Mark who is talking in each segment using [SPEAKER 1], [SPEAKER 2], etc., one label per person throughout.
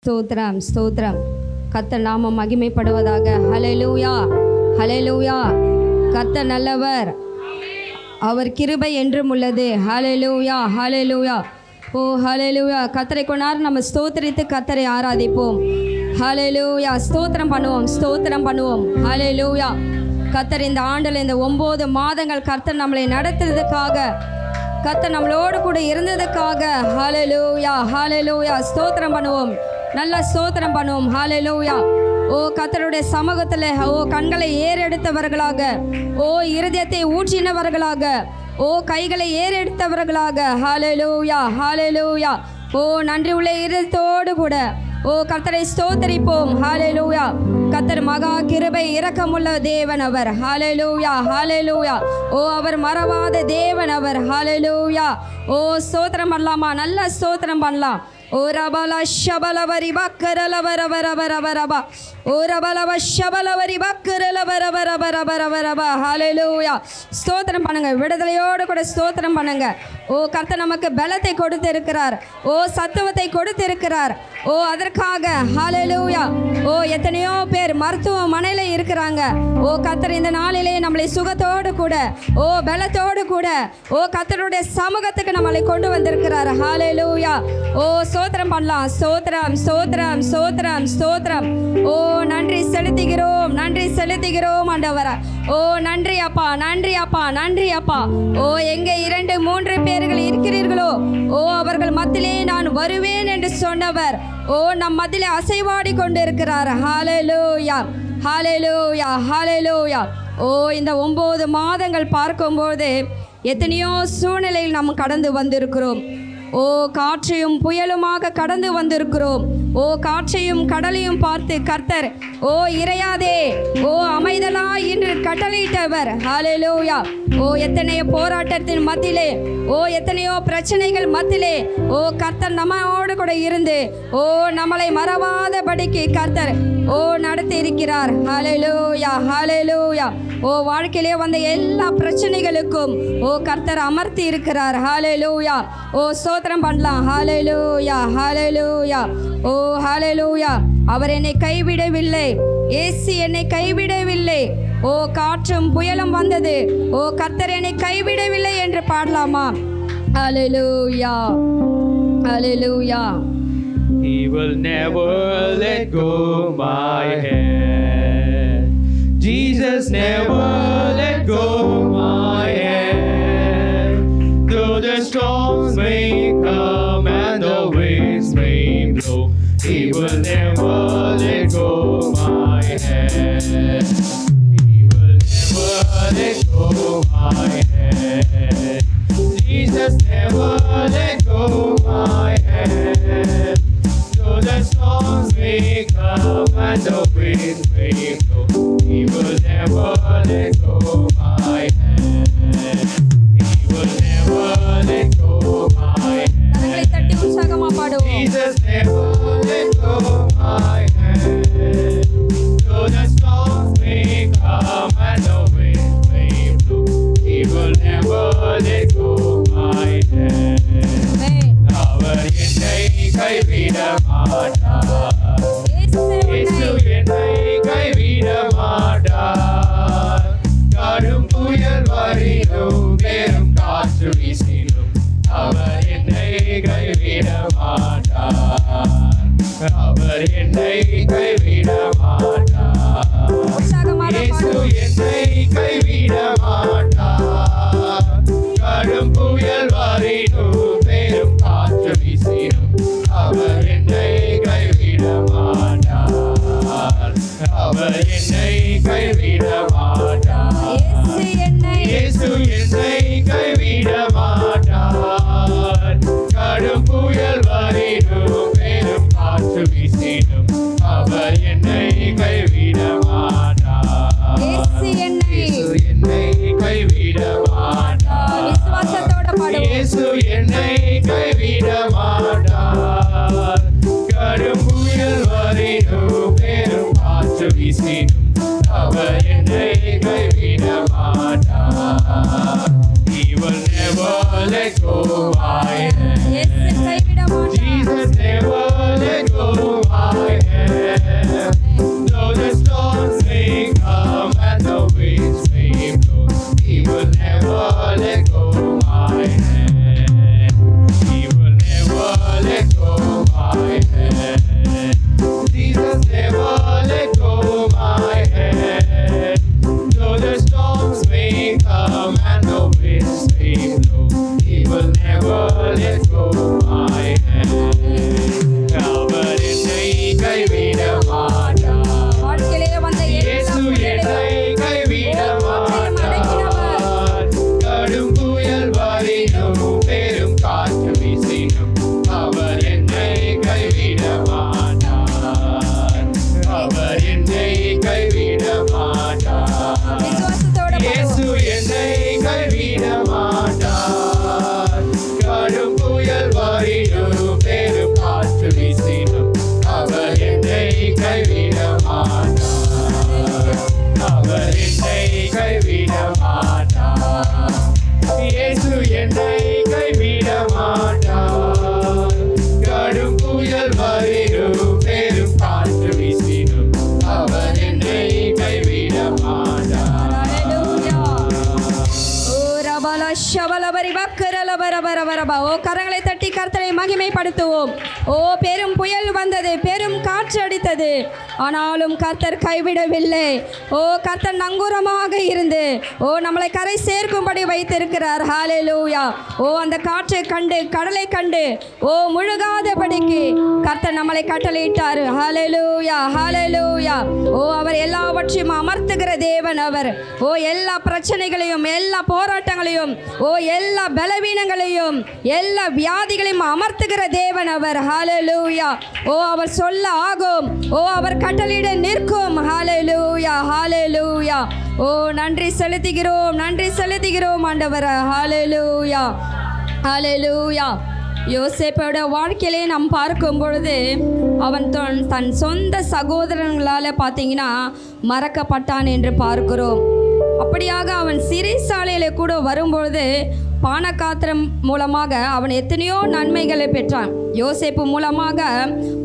[SPEAKER 1] ஸ்தோத்திரம் ஸ்தோத்திரம். கர்த்தர் நாமம் மகிமைப்படுவதாக. ஹல்லேலூயா ஹல்லேலூயா. கர்த்தர் நல்லவர், அவர் கிருபை என்றும் உள்ளது. ஹல்லேலூயா ஹல்லேலூயா. ஓ ஹல்லேலூயா. கர்த்தரை கொண்டார் நம்ம ஸ்தோத்திரித்து கர்த்தரை ஆராதிப்போம். ஹல்லேலூயா. ஸ்தோத்திரம் பண்ணுவோம், ஸ்தோத்திரம் பண்ணுவோம். ஹல்லேலூயா. கர்த்தர் இந்த ஆண்டில் இந்த 9 மாதங்கள் கர்த்தர் நம்மளை நடத்துறதுக்காக, கர்த்தர் நம்மளோடு கூட இருந்ததுக்காக ஹல்லேலூயா ஹல்லேலூயா. ஸ்தோத்திரம் பண்ணுவோம், நல்லா ஸ்தோத்திரம் பண்ணுவோம். ஹல்லேலூயா. ஓ கர்த்தருடைய சமூகத்தில் ஓ கண்களை ஏறெடுத்தவர்களாக, ஓ இருதயத்தை ஊற்றினவர்களாக, ஓ கைகளை ஏறெடுத்தவர்களாக ஹல்லேலூயா ஹல்லேலூயா. ஓ நன்றி உள்ள இருதயத்தோடு கூட ஓ கர்த்தரை ஸ்தோத்தரிப்போம். ஹல்லேலூயா. கர்த்தர் மகா கிருபை இரக்கமுள்ள தேவன் அவர். ஹல்லேலூயா ஹல்லேலூயா. ஓ அவர் மறவாத தேவன் அவர். ஹல்லேலூயா. ஓ ஸ்தோத்திரம் பண்ணலாமா? நல்லா ஸ்தோத்திரம் பண்ணலாம். ஓ ரபல ஷபலவரி பக்கரலவரவரவரவரபா. ஓ ரபலவ ஷபலவரி பக்கரலவரவரவரவரவரபா. ஹல்லேலூயா. ஸ்தோத்திரம் பண்ணுங்க, விடுதலையோடு கூட ஸ்தோத்திரம் பண்ணுங்க. ஓ கர்த்தர் நமக்கு பலத்தை கொடுத்திருக்கிறார், ஓ சத்துவத்தை கொடுத்திருக்கிறார். ஓ அதற்காக ஹல்லேலூயா. ஓ எத்தனையோ பேர் மருத்துவமனையில் இருக்கிறாங்க. ஓ கர்த்தர் இந்த நாளிலே நம்மளை சுகத்தோடு கூட ஓ பலத்தோடு கூட ஓ கர்த்தருடைய சமூகத்துக்கு நம்மளை கொண்டு வந்திருக்கிறார். ஹல்லேலூயா. ஓ ஸ்தோத்திரம் பண்ணலாம். ஸ்தோத்திரம் ஸ்தோத்திரம் ஸ்தோத்திரம் ஸ்தோத்திரம். ஓ நன்றி செலுத்துகிறோம், நன்றி செலுத்துகிறோம் ஆண்டவரே. ஓ நன்றி அப்பா, நன்றி அப்பா, நன்றி அப்பா. ஓ எங்கே 2-3 பேர்கள் இருக்கிறீர்களோ ஓ அவர்கள் மத்தியிலே நான் வருவேன் என்று சொன்னவர் ஓ நம் மத்தியிலே அசைவாடி கொண்டு இருக்கிறார். ஹல்லேலூயா ஹல்லேலூயா ஹல்லேலூயா. ஓ இந்த 9 மாதங்கள் பார்க்கும்போது எத்தனையோ சூழ்நிலையில் நாம் கடந்து வந்திருக்கிறோம். ஓ காற்றையும் புயலுமாக கடந்து வந்திருக்கிறோம். ஓ காற்றையும் கடலையும் பார்த்து கர்த்தர் ஓ இறையாதே ஓ அமைதலா என்று கட்டளையிட்டவர். ஹல்லேலூயா. ஓ எத்தனையோ போராட்டத்தின் மத்தியிலே ஓ எத்தனையோ பிரச்சனைகள் மத்தியிலே ஓ கர்த்தர் நம்மோடு கூட இருந்து ஓ நம்மளை மறவாதபடிக்கு கர்த்தர் ஓ நடத்தி இருக்கிறார். ஹல்லேலூயா ஹல்லேலூயா. ஓ வாழ்க்கையிலே வந்த எல்லா பிரச்சனைகளுக்கும் ஓ கர்த்தர் அமர்த்தி இருக்கிறார். ஹல்லேலூயா. ஓ ஸ்தோத்திரம் பண்ணலாம். ஹல்லேலூயா ஹல்லேலூயா. ஓ ஹல்லேலூயா. அவர் என்னை கைவிடவில்லை, இயேசு என்னை கைவிடவில்லை. ஓ காற்றும் புயலும் வந்தது, ஓ கர்த்தர் என்னை கைவிடவில்லை என்று பாடலாமா? ஹல்லேலூயா ஹல்லேலூயா.
[SPEAKER 2] He will never let go my hand. Jesus never let go my hand. Though the storms may come and the winds may blow, He will never let go my hand. He will never let go my hand. Jesus never let go my hand. Though the storms may come and the winds may blow, He will never let go my hand. He will never let go my hand. Jesus never let go my hand. Though the storms may come and the winds may blow, He will never let go my hand. அவர் என்னை கைவிட மாட்டார், இயேசு என்னை கைவிட மாட்டார். கடும் புயல் வரினும் பெரும் காற்று வீசினும் அவர் என்னை கைவிட மாட்டார், அவர் என்னை கைவிட மாட்டார். இயேசு என்னை கைவிட மாட்டார். கடும் புயல் வரினும் பெரும் காற்று வீசினும் அவர் என்னை கைவிட மாட்டார், அவர் என்னை கைவிட மாட்டார். இயேசு என்னை கைவிட மாட்டார். கடும் புயல் வரினும் பெரும் காற்று வீசினும் அவர் என்னை கைவிட மாட்டார். இயேசு என்னை கைவிட மாட்டார். இயேசு என்னை கைவிட மாட்டார். கடும் புயல் வரினும் பெரும் காற்று வீசினும் அவர் என்னை கைவிட மாட்டார். He will never let go my hand. Jesus never let go my
[SPEAKER 1] ரபரபா. ஓ கரங்களை தட்டி கர்த்தரை மகிமைப்படுத்துவோம். ஓ பெரும் புயல் வந்தது, பெரும் காற்று அடித்தது, ஆனாலும் கர்த்தர் கைவிடவில்லை. ஓ கர்த்தர் நங்கூரமாக இருந்து ஓ நம்மளை கரை சேர்க்கும்படி வைத்திருக்கிறார். ஹல்லேலூயா. ஓ அந்த காற்றை கண்டு கடலை கண்டு ஓ முழுகாதபடிக்கு கர்த்தர் நம்மளை கட்டளையிட்டார். ஹல்லேலூயா ஹல்லேலூயா. ஓ அவர் எல்லாவற்றையும் அமர்த்துகிற தேவன் அவர். ஓ எல்லா பிரச்சனைகளையும், எல்லா போராட்டங்களையும், ஓ எல்லா பலவீனங்களையும், எல்லா வியாதிகளையும் அமர்த்துகிற தேவன் அவர். ஹல்லேலூயா. ஓ அவர் சொல்ல ஆகும், ஓ அவர் கட்டளையிட நிற்கும். ஹல்லேலூயா ஹல்லேலூயா. ஓ நன்றி செலுத்துகிறோம், நன்றி செலுத்துகிறோம் ஆண்டவர். ஹல்லேலூயா ஹல்லேலூயா. யோசேப்போட வாழ்க்கையிலே நாம் பார்க்கும் பொழுது அவன் தன் சொந்த சகோதரங்களால் பார்த்தீங்கன்னா மறக்கப்பட்டான் என்று பார்க்கிறோம். அப்படியாக அவன் சிறைச்சாலையில் கூட வரும்பொழுது பானபாத்திரம் மூலமாக அவன் எத்தனையோ நன்மைகளை பெற்றான். யோசேப்பு மூலமாக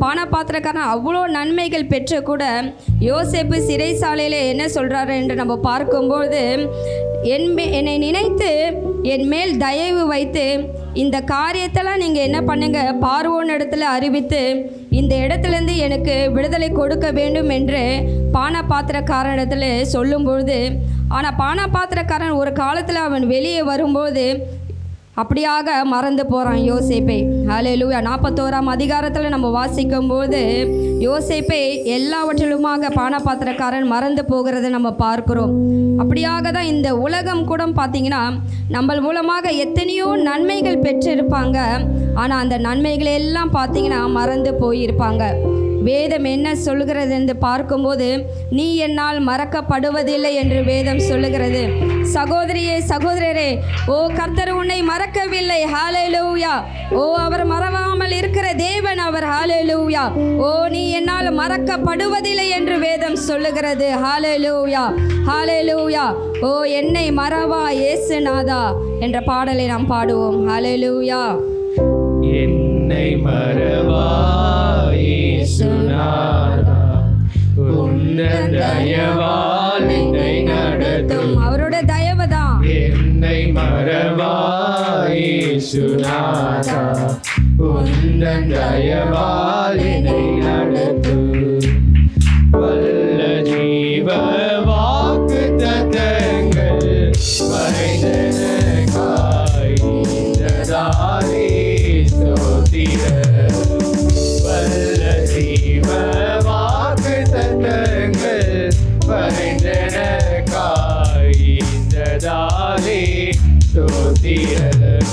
[SPEAKER 1] பானபாத்திரக்காரன் அவ்வளோ நன்மைகள் பெற்று கூட யோசேப்பு சிறைச்சாலையில் என்ன சொல்கிறாரு என்று நம்ம பார்க்கும்போது, என்னை நினைத்து என் மேல் தயவு வைத்து இந்த காரியத்தெல்லாம் நீங்கள் என்ன பண்ணுங்க, பார்வோன் இடத்துல அறிவித்து இந்த இடத்துலேருந்து எனக்கு விடுதலை கொடுக்க வேண்டும் என்று பானபாத்திரக்காரனிடத்தில் சொல்லும்பொழுது, ஆனால் பானபாத்திரக்காரன் ஒரு காலத்தில் அவன் வெளியே வரும்போது அப்படியாக மறந்து போகிறான் யோசேப்பை. ஹல்லேலூயா. 41ஆம் அதிகாரத்தில் நம்ம வாசிக்கும்போது யோசேப்பை எல்லாவற்றிலுமாக பானபாத்திரக்காரன் மறந்து போகிறத நம்ம பார்க்குறோம். அப்படியாக தான் இந்த உலகம் கூட பார்த்திங்கன்னா நம்ம மூலமாக எத்தனையோ நன்மைகள் பெற்றிருப்பாங்க, ஆனால் அந்த நன்மைகள் எல்லாம் பார்த்திங்கன்னா மறந்து போயிருப்பாங்க. வேதம் என்ன சொல்லுகிறது என்று பார்க்கும்போது, நீ என்னால் மறக்கப்படுவதில்லை என்று வேதம் சொல்லுகிறது. சகோதரியே சகோதரரே, ஓ கர்த்தர் உன்னை மறக்கவில்லை. ஹல்லேலூயா. ஓ அவர் மறவாமல் இருக்கிற தேவன் அவர். ஹல்லேலூயா. ஓ நீ என்னால் மறக்கப்படுவதில்லை என்று வேதம் சொல்லுகிறது. ஹல்லேலூயா ஹல்லேலூயா. ஓ என்னை மறவா இயேசுநாதா என்ற பாடலை நாம் பாடுவோம். ஹல்லேலூயா.
[SPEAKER 2] என்னை மறவா இயேசுநாதா, உந்தன் தயவால் என்னை நடத்தும்.
[SPEAKER 1] அவருடைய தயவுதான்.
[SPEAKER 2] என்னை மறவா இயேசுநாதா, உந்தன் தயவால் என்னை நடத்தும். வல்ல ஜீவ வாக்கு தத்தங்கள் வரைந்தனக்காய் இந்ததாலே ஸ்தோத்திரம். வல்ல ஜீவ வாக்கு தத்தங்கள் வரைந்தனக்காய் இந்ததாலே ஸ்தோத்திரம்.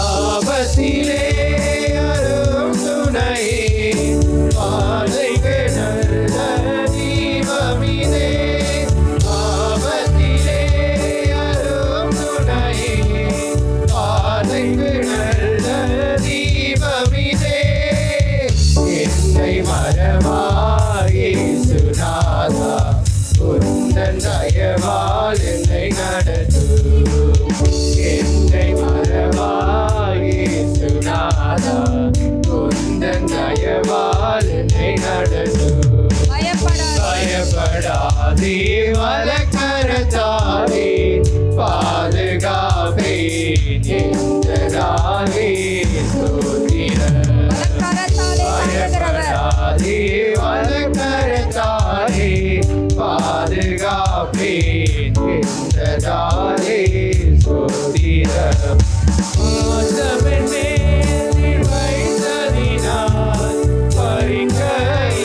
[SPEAKER 2] ஆபத்திலே அரும் துணையே, பாதைக்கு நல்ல தீபமிதே. ஆபத்திலே அரும் துணையே, பாதைக்கு நல்ல தீபமிதே. என்னை மறவா இயேசுநாதா, உந்தன் தயவால் என்னை நடத்தும். என்னை மறவா இயேசுநாதா, உந்தன் தயவால் என்னை நடத்தும். பயப்படாதே வலக்கரத்தாலே பாதுகாப்பேன் என்றதாலே ஸ்தோத்திரம். பயப்படாதே வலக்கரத்தாலே பாதுகாப்பேன் என்றதாலே ஸ்தோத்திரம். ஆசமென்னே நீர் வைத்ததினால் பறிக்க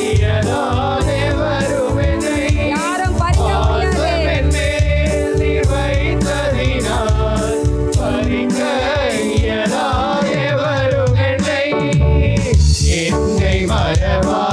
[SPEAKER 2] இயலாதே வருமென்னை.
[SPEAKER 1] யாரும் பறிக்க முடியாது.
[SPEAKER 2] ஆசமென்னே நீர் வைத்ததினால் பறிக்க இயலாதே வருமென்னை. என்னை மறவா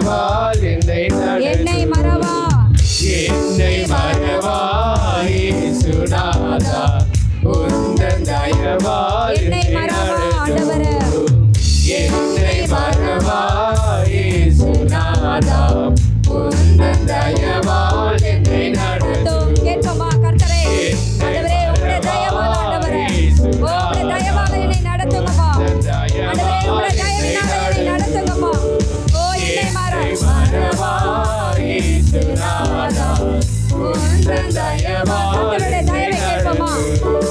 [SPEAKER 2] தயவால் என்னை
[SPEAKER 1] என்னை மறவா
[SPEAKER 2] என்னை மறவா இயேசுநாதா உந்தன் தயவால்
[SPEAKER 1] என்னை மறவா ஆண்டவரே
[SPEAKER 2] என்னை மறவா இயேசுநாதா உந்தன் தயவால் என்னை நடத்தும்.
[SPEAKER 1] கேட்போமா கர்த்தரே ஆண்டவரே உம்முடைய தயவால் ஆண்டவரே உம்முடைய தயவால் என்னை நடத்துங்கப்பா ஆண்டவரே உம்முடைய தயவினால என்னை நடத்துங்கப்பா. ஓ என்னை மறவா
[SPEAKER 2] இயேசுநாதா உந்தன் தயவால்
[SPEAKER 1] கர்த்தருடைய தயவை கேட்போமா.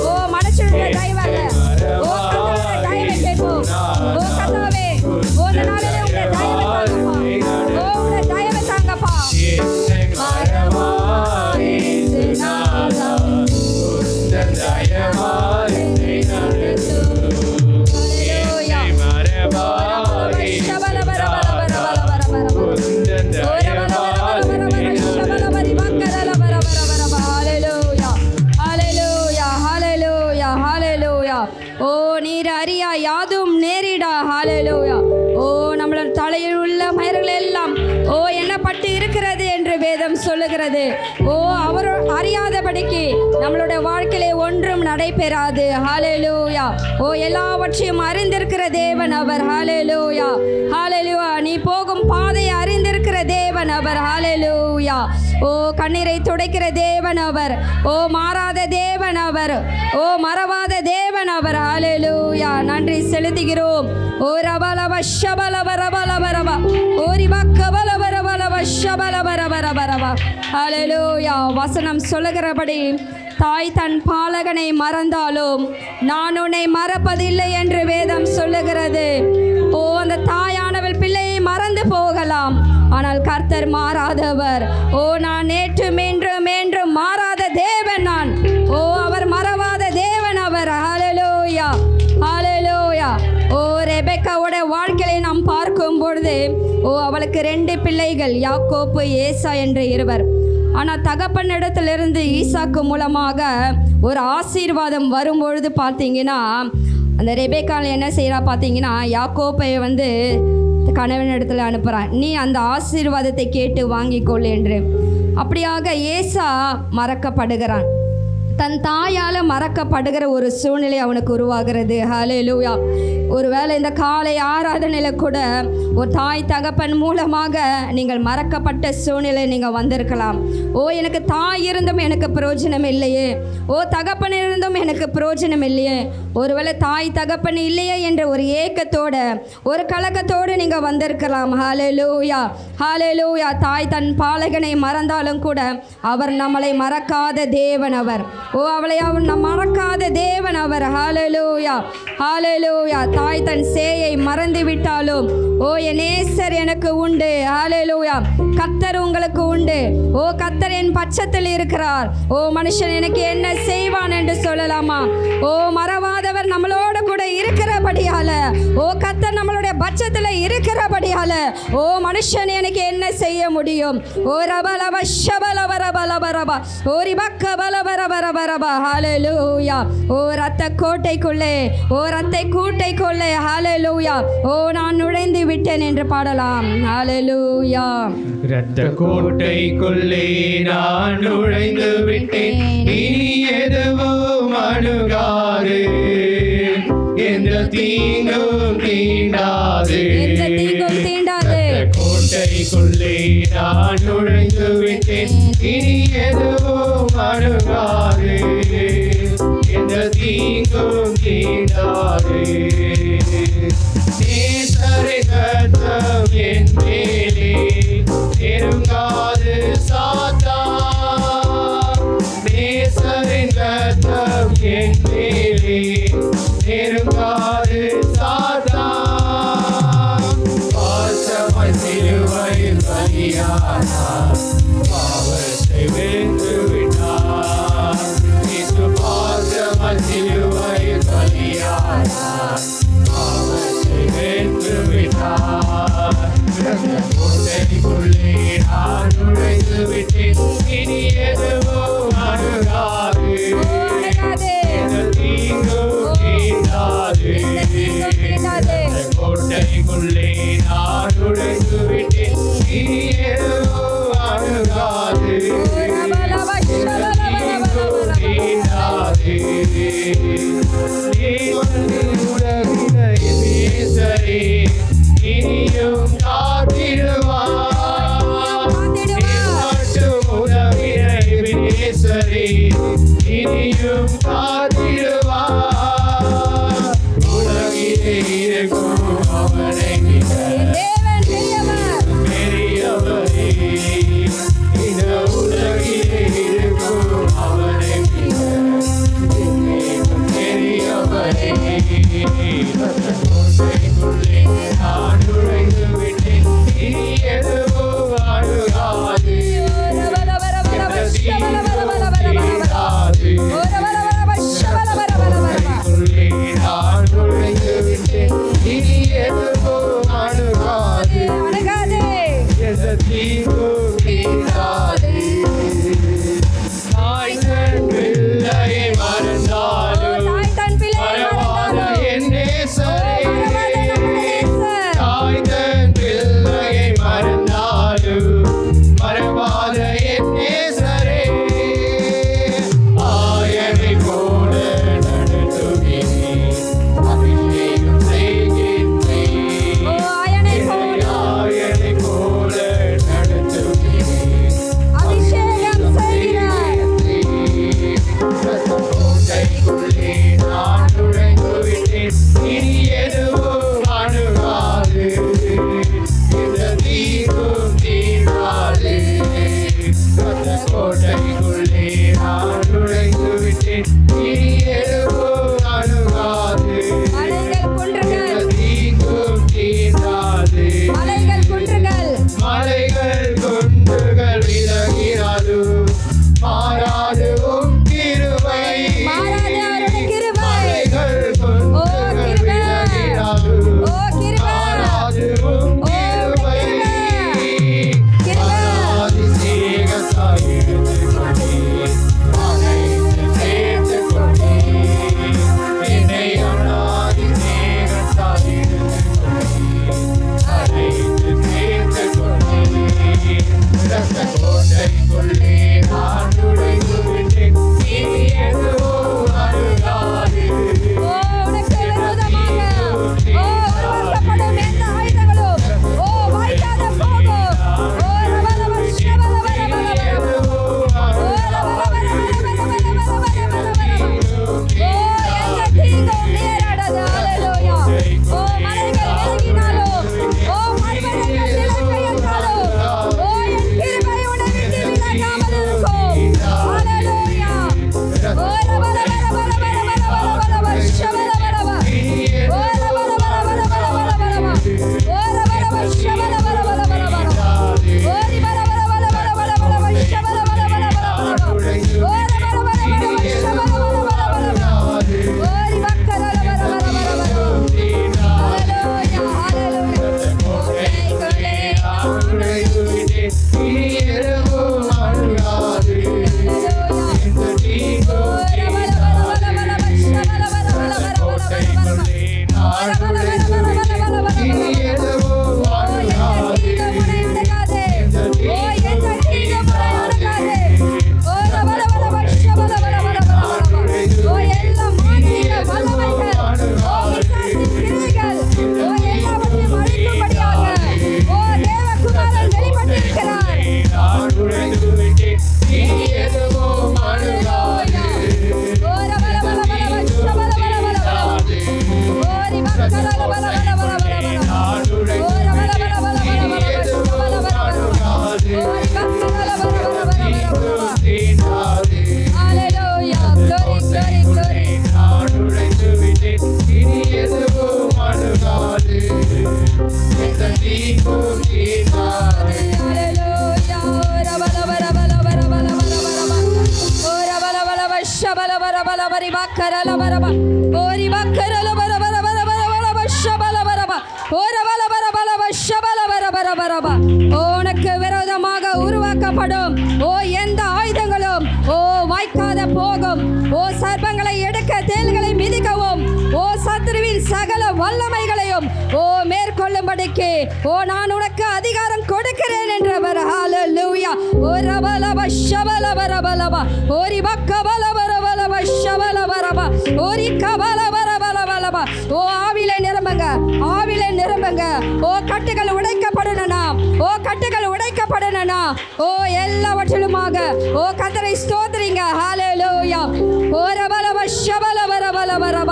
[SPEAKER 1] ஓ மனுஷனுடைய தயவல்ல, ஓ கர்த்தருடைய தயவை கேட்போம். ஓ கர்த்தாவே ஓ இந்த நாளிலே உம்முடைய தயவை தாங்கப்பா. ஓ உம்முடைய தயவை தாங்கப்பா.
[SPEAKER 2] என்னை மறவா இயேசுநாதா உந்தன் தயவால் என்னை நடத்தும். என்னை மறவா உந்தன் தயவால் என்னை நடத்தும்.
[SPEAKER 1] ஓ நீர் அறியா யாதும் நேரிடா. ஹalleluya. ஓ நம்மளோட தலையில் உள்ள மயிர்கள் எல்லாம் ஓ எண்ணப்பட்டு இருக்கிறது என்று வேதம் சொல்லுகிறது. ஓ அவர் அறியாதபடிக்கு நம்மளுடைய வாழ்க்கையிலே ஒன்றும் நடைபெறாது. ஹalleluya. ஓ எல்லாவற்றையும் அறிந்திருக்கிற தேவன் அவர். ஹalleluya. ஹalleluya. நீ போகும் பாதையை அறிந்திருக்கிற தேவன் அவர். ஹalleluya. ஓ கண்ணீரை துடைக்கிற தேவன் அவர். ஓ மாறாத தேவன் அவர். ஓ மறவாத தேவன் அவர். ஹalleluya. நன்றி செலுத்துகிறோம். ஓ ரபலவ ஷபலவ ரபலவ ரப ஓ ரிபக்கபலவ ரபலவ ஷபலவ ரப ரப ரப. ஹalleluya. வசனம் சொல்லுகிறபடி தாய் தன் பாலகனை மறந்தாலும் நான் உன்னை மறப்பதில்லை என்று வேதம் சொல்லுகிறது. ஓ அந்த தாயானவள் பிள்ளையை மறந்து போகலாம், ஆனால் கர்த்தர் மாறாதவர். ஓ நான் நேற்றும் என்றும் என்றும் மாறாத தேவன் நான். ஓ அவர் மறவாத தேவன் அவர். ஹalleluya. ஹalleluya. ஓ ரெபெக்காவோட வாழ்க்கையை நாம் பார்க்கும் பொழுது ஓ அவளுக்கு 2 பிள்ளைகள், யாக்கோப்பு ஏசா என்ற இருவர். ஆனால் தகப்பனிடத்திலிருந்து ஈசாக்கு மூலமாக ஒரு ஆசீர்வாதம் வரும்பொழுது பார்த்தீங்கன்னா அந்த ரெபெக்கால் என்ன செய்கிறா பார்த்தீங்கன்னா யாக்கோப்பை கணவனிடத்தில் அனுப்புகிறான், நீ அந்த ஆசீர்வாதத்தை கேட்டு வாங்கிக்கொள் என்று. அப்படியாக ஏசா மறக்கப்படுகிறான். தன் தாயால் மறக்கப்படுகிற ஒரு சூழ்நிலை அவனுக்கு உருவாகிறது. ஹalleluya. ஒருவேளை இந்த காலை ஆராதனையில் கூட ஒரு தாய் தகப்பன் மூலமாக நீங்கள் மறக்கப்பட்ட சூழ்நிலை நீங்கள் வந்திருக்கலாம். ஓ எனக்கு தாய் இருந்தும் எனக்கு பிரயோஜனம் இல்லையே, ஓ தகப்பன் இருந்தும் எனக்கு பிரயோஜனம் இல்லையே, ஒருவேளை தாய் தகப்பன் இல்லையே என்ற ஒரு ஏக்கத்தோடு ஒரு கலக்கத்தோடு நீங்கள் வந்திருக்கலாம். ஹalleluya. ஹalleluya. தாய் தன் பாலகனை மறந்தாலும் கூட அவர் நம்மளை மறக்காத தேவன் அவர். ஓ அவளை அவர் மறக்காத தேவன் அவர். ஹalleluya. ஹalleluya. தாய் தன் சேயை மறந்து விட்டாலும் ஓ என் நேசர் எனக்கு உண்டு. ஹalleluya. கர்த்தர் உங்களுக்கு உண்டு. ஓ கர்த்தர் என் பட்சத்தில் இருக்கிறார். ஓ மனுஷன் எனக்கு என்ன செய்வான் என்று சொல்லலாமா? ஓ மறவாதவர் நம்மளோட கூட இருக்கிறபடியால, ஓ கர்த்தர் நம்மளுடைய பட்சத்தில் இருக்கிறபடியால ஓ மனுஷன் எனக்கு என்ன செய்ய முடியும்? ஓ ரபலவ ஷபலவ ரபலவ ரப ஓ ரிபக்க பலவ ரப ரப ரப. ஹalleluya. ஓ ரத்த கோட்டைக்குள்ளே, ஓ ரத்தை கூட்டைக்குள்ளே ஹalleluya. ஓ நான் நுழைந்து விட்டேன் என்று பாடலாம். ஹalleluya.
[SPEAKER 2] இரத்த கோட்டைக்குள்ளே நான் நுழைந்து விட்டேன், இனி எதுவும் அணுகாது, எந்த தீங்கும் தீண்டாது. கோட்டைக்குள்ளே நான் நுழைந்து விட்டேன், இனி எதுவும் அணுகாது, எந்த தீங்கும் தீண்டாது. நேசரை கர்த்தர் என் மேலே நெருங்காது சாத்தான், நேசரின் கர்த்தர் என் மேலே நெருங்காது சாத்தான். பாசமாய் சிலுவையில் பலியானார், பாவத்தை வென்று விட்டார். இயேசு பாசமாய் சிலுவையில் பலியானார், பாவத்தை வென்று விட்டார். கோட்டைக்குள்ளே நான் நுழைந்து விட்டேன், இனி எதுவும் அணுகாது, எந்த தீங்கும் தீண்டாது. கோட்டைக்குள்ளே நான் நுழைந்து விட்டேன், தீங்கு தீராது. தாய் தன் பிள்ளையை மறந்தாலும் மறவாத என் நேசரே. தாய் தன் பிள்ளையை மறந்தாலும் மறவாத என் நேசரே. ஆயனை போல நடத்துகிறேன், அபிஷேகம் செய்கின்றேன். ஆயனை போல நடத்துகிறேன்,
[SPEAKER 1] அபிஷேகம் செய்கிறேன்.
[SPEAKER 2] கோட்டைக்குள்ளே நான் நுழைந்து விட்டேன், இனி எதுவும் அணுகாது. இந்த தீங்கும் தீராது. கோட்டைக்குள்ளே நான் நுழைந்து விட்டேன், இனி எதுவும் அணுகாது.
[SPEAKER 1] மலைகள் குன்றுகள்
[SPEAKER 2] தீங்கும் தீராது.
[SPEAKER 1] மலைகள் குன்றுகள்
[SPEAKER 2] மலைகள் குன்றுகள் விலகினாது, மாறாது உம் கிருபை.
[SPEAKER 1] மாறாத அவருடைய கிருபை.
[SPEAKER 2] மலைகள்
[SPEAKER 1] ஓ
[SPEAKER 2] குன்றுகள்
[SPEAKER 1] கிருபை.
[SPEAKER 2] விலகினாது,
[SPEAKER 1] ஓ கிருபை.
[SPEAKER 2] மாறாது உம்
[SPEAKER 1] ஓ
[SPEAKER 2] கிருபை.
[SPEAKER 1] கிருபை.
[SPEAKER 2] அதிசேகத்தாய் எடுத்துக் கொண்டீர், அனைத்து சேர்த்துக் கொண்டீர். என்னை அதிசேகத்தாய் எடுத்துக் கொண்டீர், அனைத்து சேர்த்துக் கொண்டீர். இரத்த கோட்டைக்குள்ளே நான் நுழைந்து விட்டேன், இனி எதுவும் அணுகாது.
[SPEAKER 1] ஓ உனக்கு விரோதமாக உருவாக்கப்படும் எந்த ஆயுதங்களும் வாய்க்காத போகும். ஓ ரவரவ ஷபலவரவரவரவ. ஓ எந்த தீங்கும் நேராடாது. ஹல்லேலூயா. ஓ மலைகள் விலகினாலும், ஓ பர்வதங்கள் விலகினாலும், ஓ என் கிருபை உன்னை விட்டு விலகாமல் இருக்கும். ஹல்லேலூயா. ஓ ரவரவரவரவரவரவரவ ஷபலவரவ. ஓ ரவரவரவரவரவரவரவ. ஓ ரவரவ ஷபலவரவரவரவரவ. ஓ ரிபரவரவரவரவரவரவ ஷபலவரவரவரவரவ. ஓ ரவரவரவரவ ஷபலவரவரவரவரவ. ஓ ரிபக்கரவரவரவரவரவரவ. ஹல்லேலூயா, ஹல்லேலூயா. கோட்டைக்குள்ளே நான்
[SPEAKER 2] நுழைந்து விட்டேன், இனி எதுவும் அணுகாது. இந்த தீங்கும்
[SPEAKER 1] ரவரவரவரவரவ ஷபலவரவரவரவரவ.
[SPEAKER 2] கோட்டைக்குள்ளே நான் நுழைந்து விட்டேன், இனி எதுவும் அணுகாது. நான் நுழைந்து விட்டேன், இனி எதுவும் அணுகாது. நான் நுழைந்து விட்டேன், இனி எதுவும் அணுகாது. இந்த தீங்கும் தீராது.
[SPEAKER 1] உனக்கு விரோதமாக உருவாக்கப்படும் ஓ எந்த ஆயுதங்களும் வாய்க்காத போகும். ஓ சர்ப்பங்களை எடுக்க, தேள்களை மிதிக்கவும், ஓ சத்ருவின் சகல வல்லமைகளையும் மேற்கொள்ளும்படிக்கு நான் உனக்கு அதிகாரம் கொடுக்கிறேன் என்றவர். ஹல்லேலூயா. ஓ ரபலப ஷபலபரபலப. ஓரி பக்கபலபரபலப ஷபலபரப. ஓரி கபலபரபலபலப. ஓ ஆவிலே நிரம்புங்க, ஆவிலே நிரம்புங்க. ஓ கட்டுகள் உடைக்கப்படணும்னா, ஓ கட்டுகள் உடைக்கப்படணும்னா, ஓ எல்லாவற்றிலுமாக ஓ கர்த்தரை ஸ்தோத்திரிங்க. ஹல்லேலூயா. ஓ ரபலப ஷபலபரபலபரப.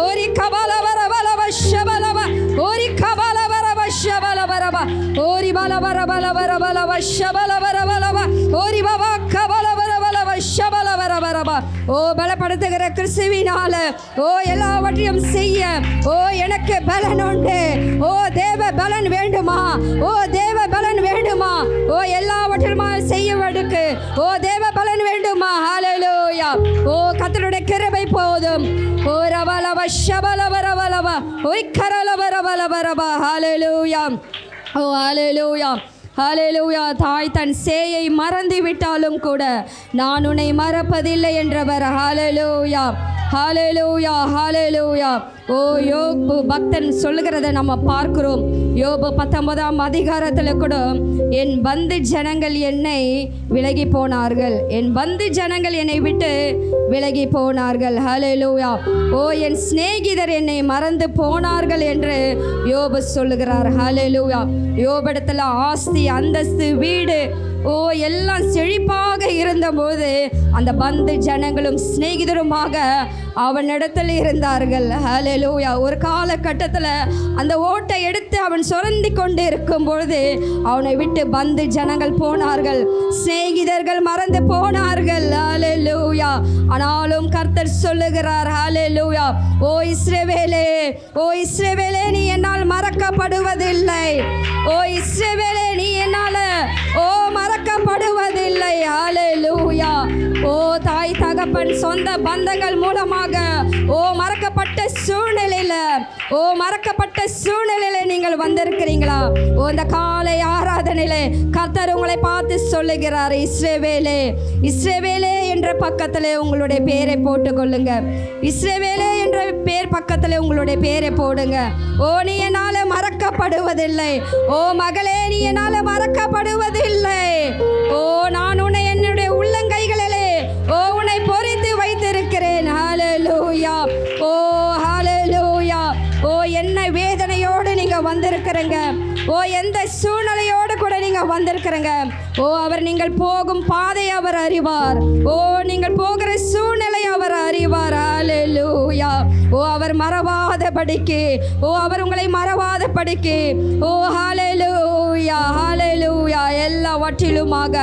[SPEAKER 1] ஓரி கபலபரபலப ஷபலப. ஓரி கபலபரப ஷபலபரப. ஓரி பலபரபலபரபலப ஷபலபரபலப. ஓரி பவா கபலபரபலப ஷபலபரபரப. ஓ பலப்படுத்துகிற கிறிஸ்துவினால ஓ எல்லாவற்றையும் செய்ய ஓ எனக்கு பலன் உண்டு. ஓ தேவ பலன் வேண்டுமா? ஓ தேவ பலன் வேண்டுமா? ஓ எல்லாவற்றிலுமா செய்யவதற்கு ஓ தேவ பலன் வேண்டுமா? ஹல்லேலூயா. ஓ கர்த்தருடைய கிருபை போதும். ஓ ரவலவ ஷபலவரவலவ. ஓய் கரலவரவலவரவ. ஹல்லேலூயா. ஓ ஹல்லேலூயா. ஹல்லேலூயா. தாய் தன் சேயை மறந்து விட்டாலும் கூட நான் உன்னை மறப்பதில்லை என்றவர். ஹல்லேலூயா, ஹல்லேலூயா, ஹல்லேலூயா. ஓ யோபு பக்தன் சொல்லுகிறத நம்ம பார்க்கிறோம். யோபு 19ஆம் அதிகாரத்தில் கூட என் பந்து ஜனங்கள் என்னை விலகி போனார்கள், என் பந்து ஜனங்கள் என்னை விட்டு விலகி போனார்கள். ஹல்லேலூயா. ஓ என் சிநேகிதர் என்னை மறந்து போனார்கள் என்று யோபு சொல்லுகிறார். ஹல்லேலூயா. யோபிடத்தில் ஆஸ்தி, அந்தஸ்து, வீடு, ஓ எல்லாம் செழிப்பாக இருந்தபோது அந்த பந்து ஜனங்களும் சிநேகிதருமாக அவனிடத்தில் இருந்தார்கள். ஹல்லேலூயா. ஒரு காலகட்டத்தில் அந்த ஓட்டை எடுத்து அவன் சுரண்டி கொண்டு இருக்கும் பொழுது அவனை விட்டு பந்து ஜனங்கள் போனார்கள், சிநேகிதர்கள் மறந்து போனார்கள். ஹல்லேலூயா. ஆனாலும் கர்த்தர் சொல்லுகிறார், ஹல்லேலூயா, ஓ இஸ்ரவேலே, ஓ இஸ்ரவேலே, நீ என்னால் மறக்கப்படுவதில்லை. ஓ இஸ்ரவேலே, நீ என்னால் மறக்கப்படுவதில்லை. ஹல்லேலூயா. ஓ தாய் தகப்பன் சொந்த பந்தங்கள் மூலமாக ஓ மறக்கப்பட்ட சூழ்நிலையில, ஓ மறக்கப்பட்ட சூழ்நிலையில நீங்கள் வந்திருக்கிறீங்களா? ஓ இந்த காலை ஆராதனையிலே கர்த்தர் உங்களை பார்த்து சொல்லுகிறார், இஸ்ரவேலே, இஸ்ரவேலே என்ற பக்கத்திலே உங்களுடைய பேரை போட்டுக்கொள்ளுங்க. இஸ்ரவேலே என்ற பேர் பக்கத்தில் உங்களுடைய பேரை போடுங்க. ஓ நீ என்னால் மறக்கப்படுவதில்லை. ஓ மகளே, நீ என்னால் மறக்கப்படுவதில்லை. ஓ நான் உன்னை என்னுடைய உள்ளங்கைகளிலே ஓ உன்னை பொறித்து வைத்திருக்கிறேன். ஹல்லேலூயா. ஓ ஹல்லேலூயா. ஓ என்ன வேதனையோடு நீங்கள் வந்திருக்கிறீங்க, ஓ எந்த சூழ்நிலையோடு கூட நீங்கள் வந்திருக்கிறீங்க. ஓ அவர் நீங்கள் போகும் பாதை அவர் அறிவார். ஓ நீங்கள் போகிற சூழ்நிலை அவர் அறிவார். ஹல்லேலூயா. ஓ அவர் மறவாதபடிக்கு, ஓ அவர் உங்களை மறவாதபடிக்கு, ஓ ஹல்லேலூயா, ஹல்லேலூயா. எல்லாவற்றிலுமாக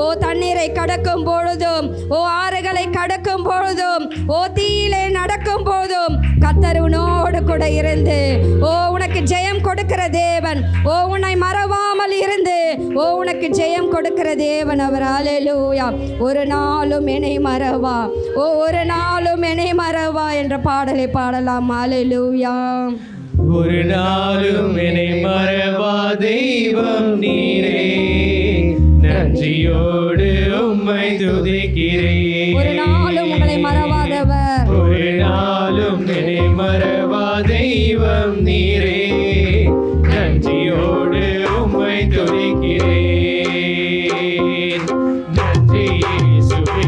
[SPEAKER 1] ஓ தண்ணீரை கடக்கும் பொழுதும், ஓ ஆறுகளை கடக்கும் பொழுதும், ஓ தீயிலே நடக்கும் போதும் கர்த்தர் உன்னோடு கூட இருந்து ஓ உனக்கு ஜெயம் கொடுக்கிற தேவன், ஓ உன்னை மறவாமல் இருந்து ஓ உனக்கு ஜெயம் கொடுக்கிற தேவன் அவர். ஹல்லேலூயா. ஒரு நாளும் என்னை மறவா, ஓ ஒரு நாளும் என்னை மறவா என்ற பாடலை பாடலாம். ஹல்லேலூயா.
[SPEAKER 2] ஒரு நாளும் என்னை மறவா தெய்வம் நீரே, நன்றியோடு உம்மை துதிக்கிறேன்.
[SPEAKER 1] ஒரு நாளும் உங்களை மறவாதவர்,
[SPEAKER 2] ஒரு நாளும் என்னை மறவா தெய்வம் நீரே, நன்றியோடு உம்மை துதிக்கிறேன். நன்றி இயேசுவே,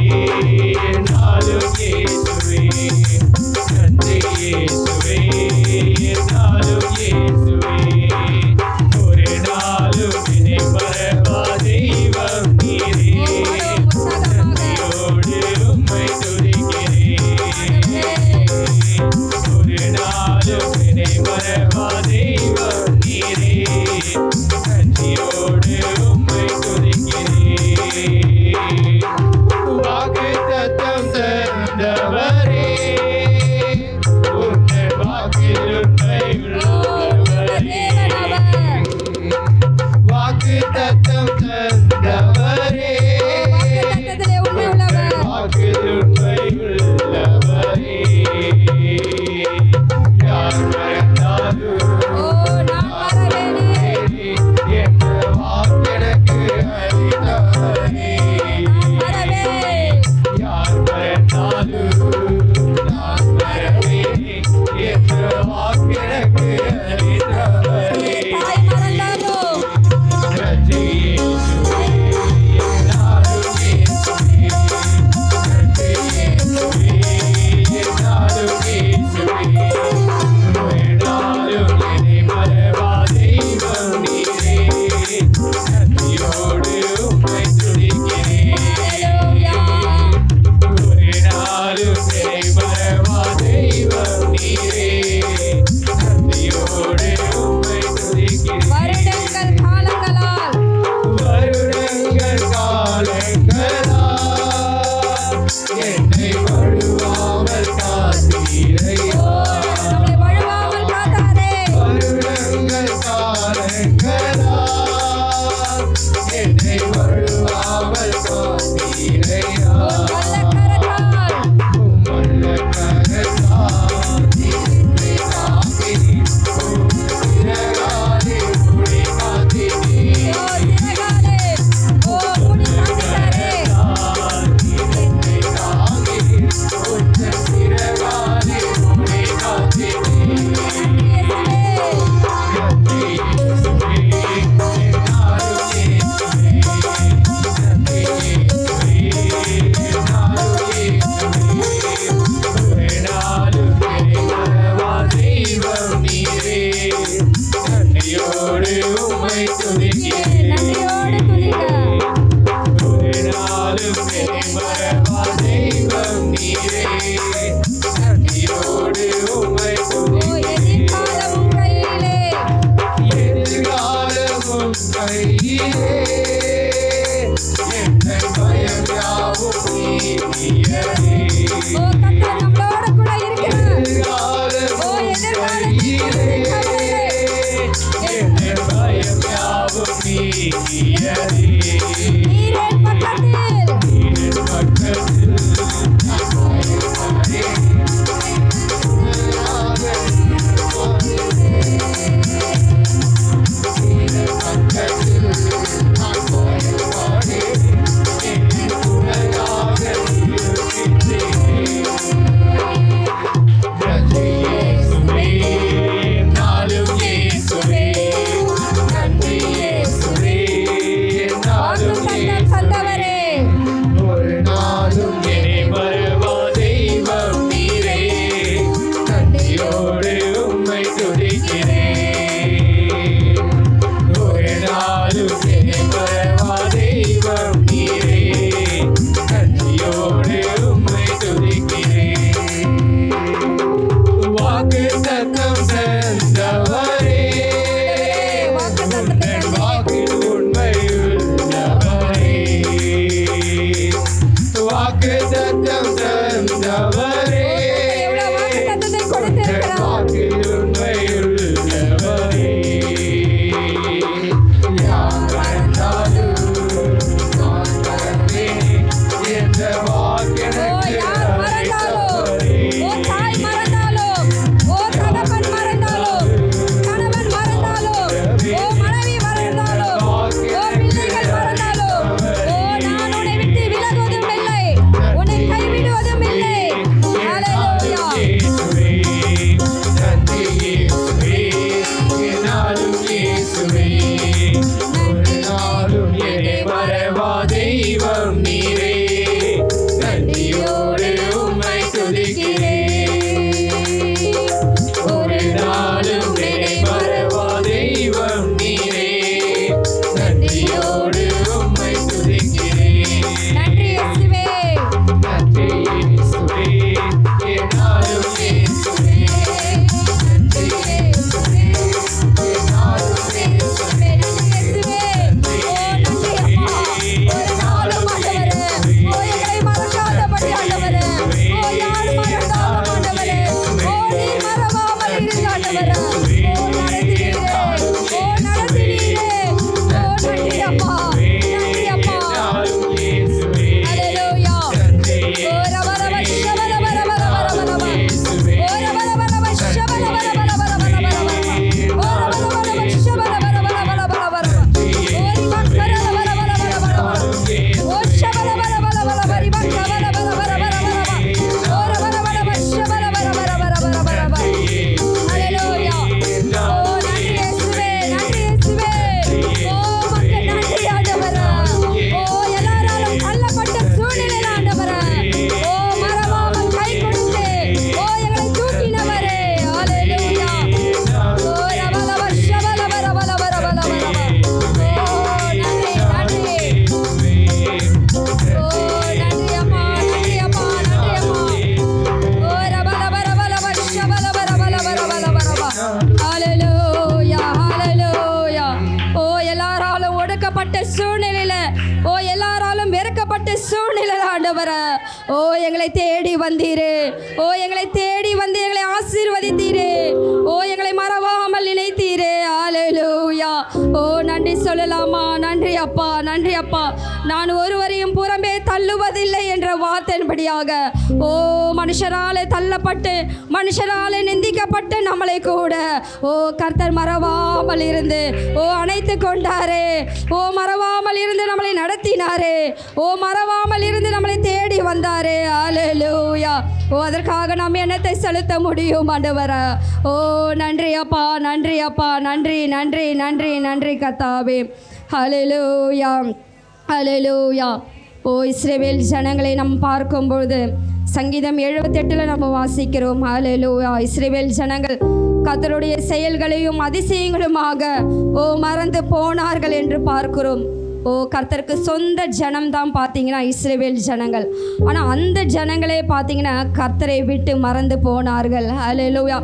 [SPEAKER 2] நாளும் இயேசுவே, நன்றி இயேசுவே, நாளும் இயேசுவே. ஒரு நாளும் என்னை மறவா தெய்வம் நீரே, நன்றியோடு உம்மை துதிக்கிறேன். ஒரு நாளும் என்னை மறவா தெய்வம் நீரே, நன்றியோடு உம்மை
[SPEAKER 1] துதிக்கிறேன். நன்றியோடு துதிக்க.
[SPEAKER 2] ஒரு நாளும் என்னை மறவா தெய்வம் நீரே. நன்றியோடு உம்மை
[SPEAKER 1] எதிர்காலமும் கையிலே,
[SPEAKER 2] எதிர்காலமும் கையிலே. என்ன பயம் யாவும் நீங்கியதே.
[SPEAKER 1] கர்த்தர் நம்மளோட கூட இருக்கிறார்.
[SPEAKER 2] எதிர்காலமும் கையிலே. என்ன பயம் யாவும் நீங்கியதே.
[SPEAKER 1] நீரே பக்கத்தில்,
[SPEAKER 2] நீரின் பக்கத்தில் நான் வாழ்கிறேன்.
[SPEAKER 1] வாக்குத்தத்தம் தந்தவரே,
[SPEAKER 2] ஒரு நாளும் என்னை மறவா தெய்வம் நீரே. நன்றியோடு உம்மை துதிக்கிறேன். ஒரு நாளும் என்னை மறவா தெய்வம் நீரே. நன்றியோடு உம்மை துதிக்கிறேன். வாக்குத்தத்தம் தந்தவரே, உந்தன் வாக்கில் உண்மையுள்ளவரே. வாக்குத்தத்தம் தந்தவரே,
[SPEAKER 1] எவ்வளவு வாக்குத்தத்தத்தை கொடுத்திருக்கிறார்.
[SPEAKER 2] வாக்கில் உண்மையுள்ளவரே. யார் மறந்தாலும் நான் மறந்தேன் என்ற வாக்கெனக்கு
[SPEAKER 1] யார் மறந்தாலும், தாய் மறந்தாலும், தகப்பன் மறந்தாலும், கணவன் மறந்தாலும், மனைவி மறந்தாலும், பிள்ளைகள் மறந்தாலும், நான் உன்னை விட்டு விலகுவதும் இல்லை, உன்னை கைவிடுவதும் இல்லை. ஹல்லேலூயா.
[SPEAKER 2] இயேசுவே, நன்றி இயேசுவே, என்னாலும் இயேசுவே. ஒரு நாளும் என்னை மறவா தெய்வம் நீரே. நன்றியோடு உம்மை துதிக்கிறேன். ஒரு நாளும் என்னை மறவா தெய்வம் நீரே. நன்றியோடு உம்மை துதிக்கிறேன்.
[SPEAKER 1] நன்றி இயேசுவே.
[SPEAKER 2] நன்றி இயேசுவே, என்னாலும் இயேசுவே. நன்றி இயேசுவே, என்னாலும் இயேசுவே.
[SPEAKER 1] ஒரு நாளும் ஆண்டவரே, எங்களை மறக்காதபடி ஆண்டவரே, யார் மறந்தாலும் ஆண்டவரே, நீர் மறவாமல் இருந்த ஆண்டவரே, நடத்தினீரே, நடத்தினீரே. நன்றி அப்பா, நன்றி அப்பா. ஹல்லேலூயா. ரபரப ஷபரபரபரபரபரப. ரபரபரப ஷபரபரபரபரபரபரப. ரபரபரப ஷபரபரபரபரபரபரப. சூழ்நிலையில எல்லாராலும் வெறுக்கப்பட்ட சூழ்நிலை ஆண்டவரே, எங்களை தேடி வந்தீரே, எங்களை தேடி வந்து எங்களை ஆசீர்வதித்தீரே, எங்களை மறவாமல் நினைத்தீரே. ஹல்லேலூயா. நன்றி சொல்லலாமா? நன்றி அப்பா, நன்றி அப்பா. நான் ஒருவரையும் புறம்பே தள்ளுவதில்லை என்ற வார்த்தையின்படியாக மனுஷராலே தள்ளப்பட்டு மனுஷராலே நிந்திக்கப்பட்டு நம்மளை கூட கர்த்தர் மறவாமல் இருந்து அணைத்து கொண்டாரே. மறவாமல் இருந்து நம்மளை நடத்தினாரே. மறவாமல் இருந்து நம்மளை தேடி வந்தாரே. ஹல்லேலூயா. அதற்காக நாம் என்னத்தை செலுத்த முடியும் ஆண்டவரே? நன்றி அப்பா, நன்றி அப்பா, நன்றி நன்றி நன்றி நன்றி கர்த்தாவே. ஹல்லேலூயா, ஹல்லேலூயா. இஸ்ரவேல் ஜனங்களை நாம் பார்க்கும்பொழுது சங்கீதம் 78 நம்ம வாசிக்கிறோம். ஹல்லேலூயா. இஸ்ரவேல் ஜனங்கள் கர்த்தருடைய செயல்களையும் அதிசயங்களுமாக மறந்து போனார்கள் என்று பார்க்கிறோம். கர்த்தருக்கு சொந்த ஜனம்தான் பார்த்தீங்கன்னா இஸ்ரவேல் ஜனங்கள். ஆனால் அந்த ஜனங்களே பார்த்தீங்கன்னா கர்த்தரை விட்டு மறந்து போனார்கள். ஹல்லேலூயா.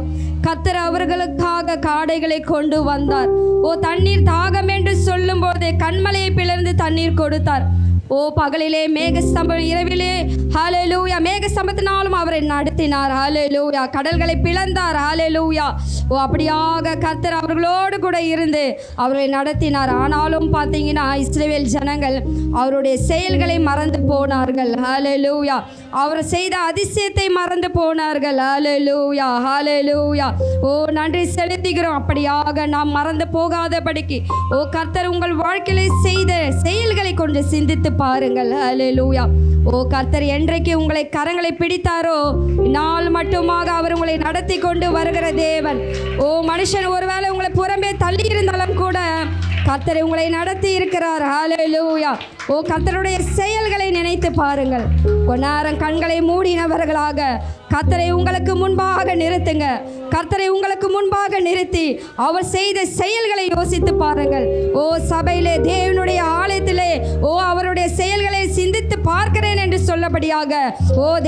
[SPEAKER 1] கர்த்தர் அவர்களுக்காக காடைகளை கொண்டு வந்தார். தண்ணீர் தாகம் என்று சொல்லும் போதே கண்மலையை பிளந்து தண்ணீர் கொடுத்தார். பகலிலே மேகஸ்தம்பம், இரவிலே ஹல்லேலூயா மேகஸ்தம்பத்தினாலும் அவரை நடத்தினார். ஹல்லேலூயா. கடல்களை பிளந்தார். ஹல்லேலூயா. அப்படியாக கர்த்தர் அவர்களோடு கூட இருந்து அவரை நடத்தினார். ஆனாலும் பார்த்தீங்கன்னா இஸ்ரவேல் ஜனங்கள் அவருடைய செயல்களை மறந்து போனார்கள். ஹல்லேலூயா. அவர் செய்த அதிசயத்தை மறந்து போனார்கள். ஹல்லேலூயா. ஹல்லேலூயா. நன்றி செலுத்துகிறோம். அப்படியாக நாம் மறந்து போகாதபடிக்கு கர்த்தர் உங்கள் வாழ்க்கையிலே செய்த செயல்களை கொஞ்சம் சிந்தித்து பாருங்கள். ஹல்லேலூயா. கர்த்தர் என்றைக்கு உங்களை கரங்களை பிடித்தாரோ நாள் மட்டுமாக அவர் உங்களை நடத்தி கொண்டு வருகிற தேவன். மனுஷன் ஒருவேளை உங்களை புறம்பே தள்ளி இருந்தாலும் கூட கர்த்தர் உங்களை நடத்தி இருக்கிறார். ஹல்லேலூயா. கர்த்தருடைய செயல்களை நினைத்து பாருங்கள். நேரம் கண்களை மூடினவர்களாக கர்த்தரை உங்களுக்கு முன்பாக நிறுத்துங்க. கர்த்தரை உங்களுக்கு முன்பாக நிறுத்தி அவர் செய்த செயல்களை யோசித்து பாருங்கள். சபையிலே தேவனுடைய ஆலயத்திலே அவருடைய செயல்களை சிந்தித்து பார்க்கிறேன் என்று சொல்லபடியாக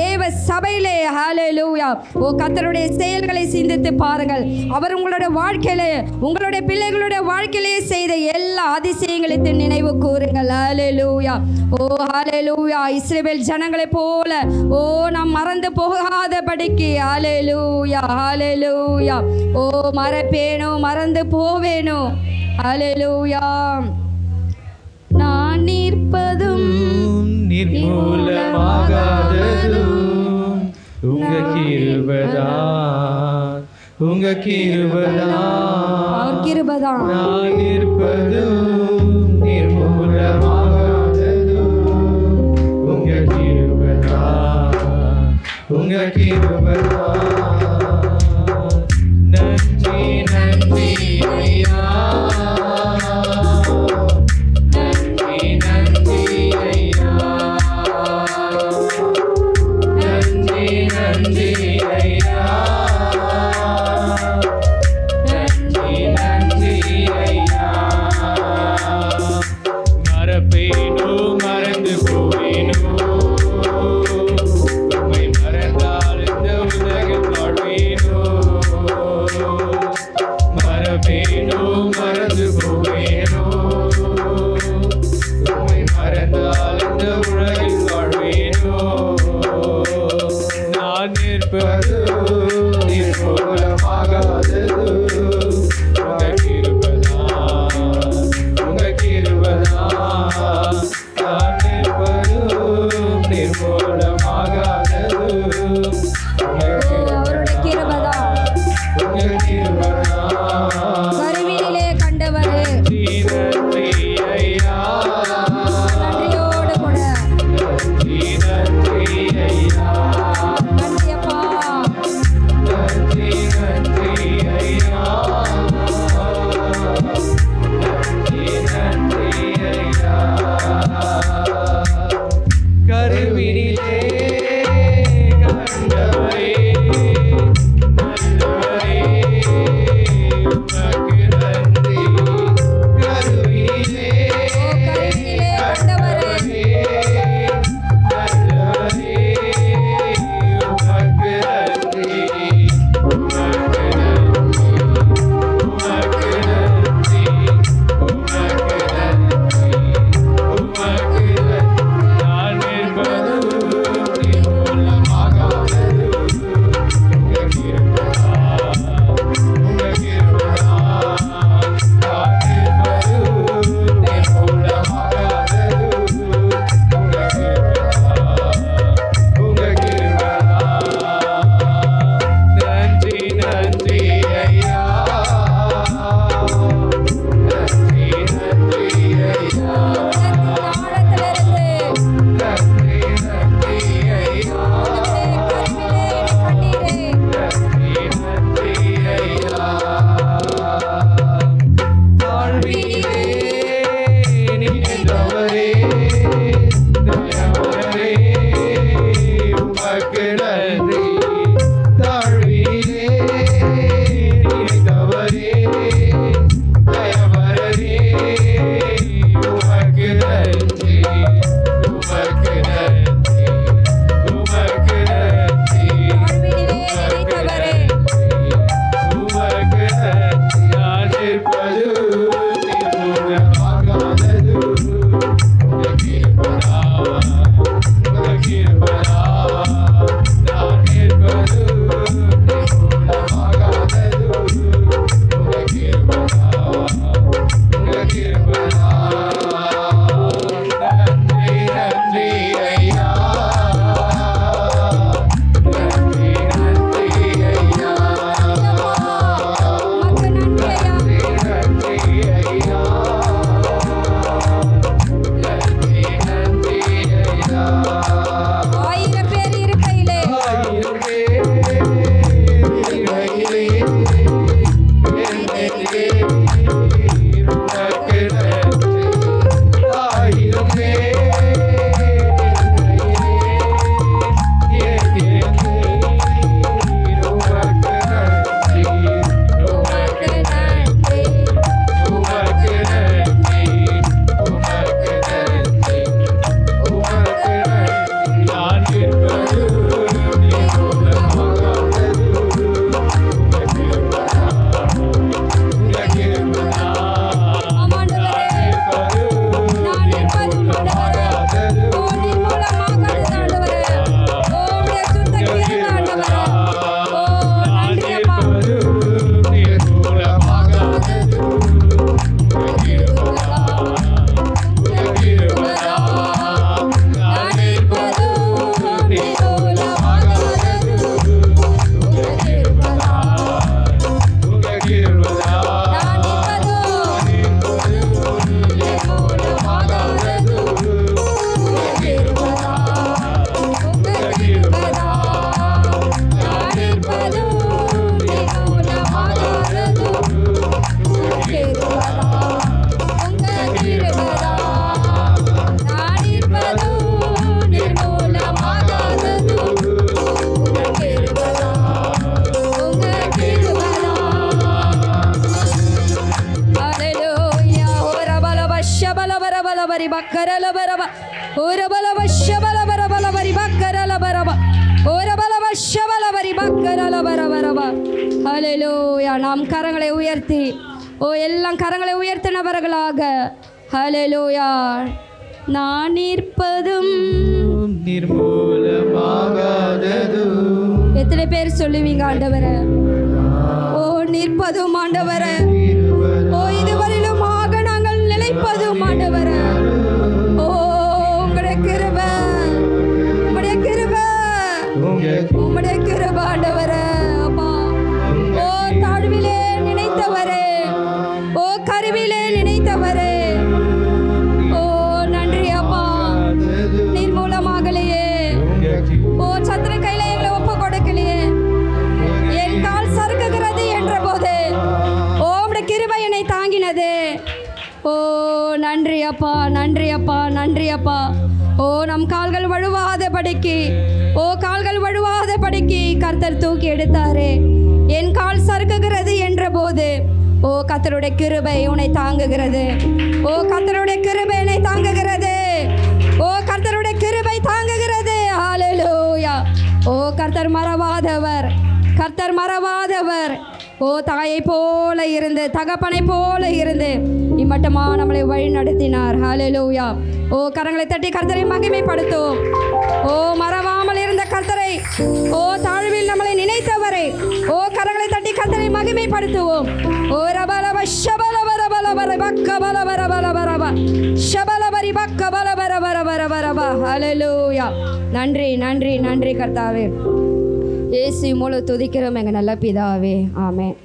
[SPEAKER 1] தேவ சபையிலே ஹல்லேலூயா கர்த்தருடைய செயல்களை சிந்தித்து பாருங்கள். அவர் உங்களுடைய வாழ்க்கையிலே உங்களுடைய பிள்ளைகளுடைய வாழ்க்கையிலே செய்த எல்லா அதிசயங்களுக்கு நினைவு கூறுங்கள். ஹல்லேலூயா. ஹல்லேலூயா. இஸ்ரவேல் ஜனங்களைப் போல நாம் மறந்து போகாதபடிக்கு ஹல்லேலூயா. ஹல்லேலூயா. மறப்பேனோ மறந்து போவேனோ. ஹல்லேலூயா. நான் நிற்பதும்
[SPEAKER 2] நிர்மூலமாகாததும் உங்க கிருபைதான், உங்க கிருபைதான்,
[SPEAKER 1] கிருபைதான்.
[SPEAKER 2] நான் நிற்பதும் நிர்மூலமாகாததும் உங்க கிருபைதான், உங்க கிருபைதான். நன்றி நன்றி ஐயா, நன்றி நன்றி ஐயா, நன்றி நன்றி ஐயா, நன்றி நன்றி ஐயா. மறப்பேனோ மறந்து போவேனோ, உம்மை மறந்தால் இந்த உலகில் வாழ்வேனோ. மறப்பேனோ மறந்து போவேனோ, உம்மை மறந்தால் இந்த உலகில் வாழ்வேனோ. நான் நிற்பது நிர்மூலமாகாதது உங்க கிருபைதான், உங்க கிருபைதான்.
[SPEAKER 1] பரபலபரி பக்கரலபரப ஓரபலப ஷபலபரபலபரி பக்கரலபரப ஓரபலப ஷபலபரி பக்கரலபரபரப. ஹல்லேலூயா. நாம் கரங்களை உயர்த்தி எல்லாம் கரங்களை உயர்த்தினவர்களாக ஹல்லேலூயா. நான் நிற்பதும்
[SPEAKER 2] நிர்மூலமாகாதது.
[SPEAKER 1] எத்தனை பேர் சொல்லுவீங்க ஆண்டவரே? நிற்பதும் ஆண்டவரே. இதுவரையிலுமாக நாங்கள் நிலைப்பதும் ஆண்டவரே. உம்முடைய கிருபை, உம்முடைய கிருபை, உம்முடைய கிருபை ஆண்டவரே. அப்பா தாழ்விலே நினைத்தவரே, கருவிலே நினைத்தவரே, நன்றி அப்பா. நிர்மூலமாகலையே, சத்துரு கையில எங்களை ஒப்பு கொடுக்கலையே. என் கால் சறுக்குகிறது என்ற போது உம்முடைய கிருபை என்னை தாங்கினது. நன்றி அப்பா, நன்றி அப்பா, நன்றி அப்பா. நம் கால்கள் வழுவாதபடிக்கு கால்கள் வழுவாதபடிக்கு கர்த்தர் தூக்கி எடுத்தாரே. என் கால் சறுக்குகிறது என்ற போது கர்த்தருடைய கிருபை உன்னை தாங்குகிறது. கர்த்தருடைய கிருபை என்னை தாங்குகிறது. கர்த்தருடைய கிருபை தாங்குகிறது. ஹல்லேலூயா. கர்த்தர் மறவாதவர், கர்த்தர் மறவாதவர். தாயை போல இருந்து, தகப்பனை போல இருந்து இம்மட்டமா நம்மளை வழி நடத்தினார். ஹல்லேலூயா. கரங்களை தட்டி கர்த்தரை மகிமைப்படுத்துவோம். மறவாமல் இருந்த கர்த்தரை, தாழ்வில் நம்மளை நினைத்தவரை கரங்களை தட்டி கர்த்தரை மகிமைப்படுத்துவோம். ரபலப ஷபலபரபலபர பக்கபலபரபலபரப ஷபலபரி பக்கபலபரபரபரபரப. ஹல்லேலூயா. நன்றி, நன்றி, நன்றி கர்த்தாவே. இயேசு மூலம் துதிக்கிறோம் எங்கள் நல்ல பிதாவே. ஆமென்.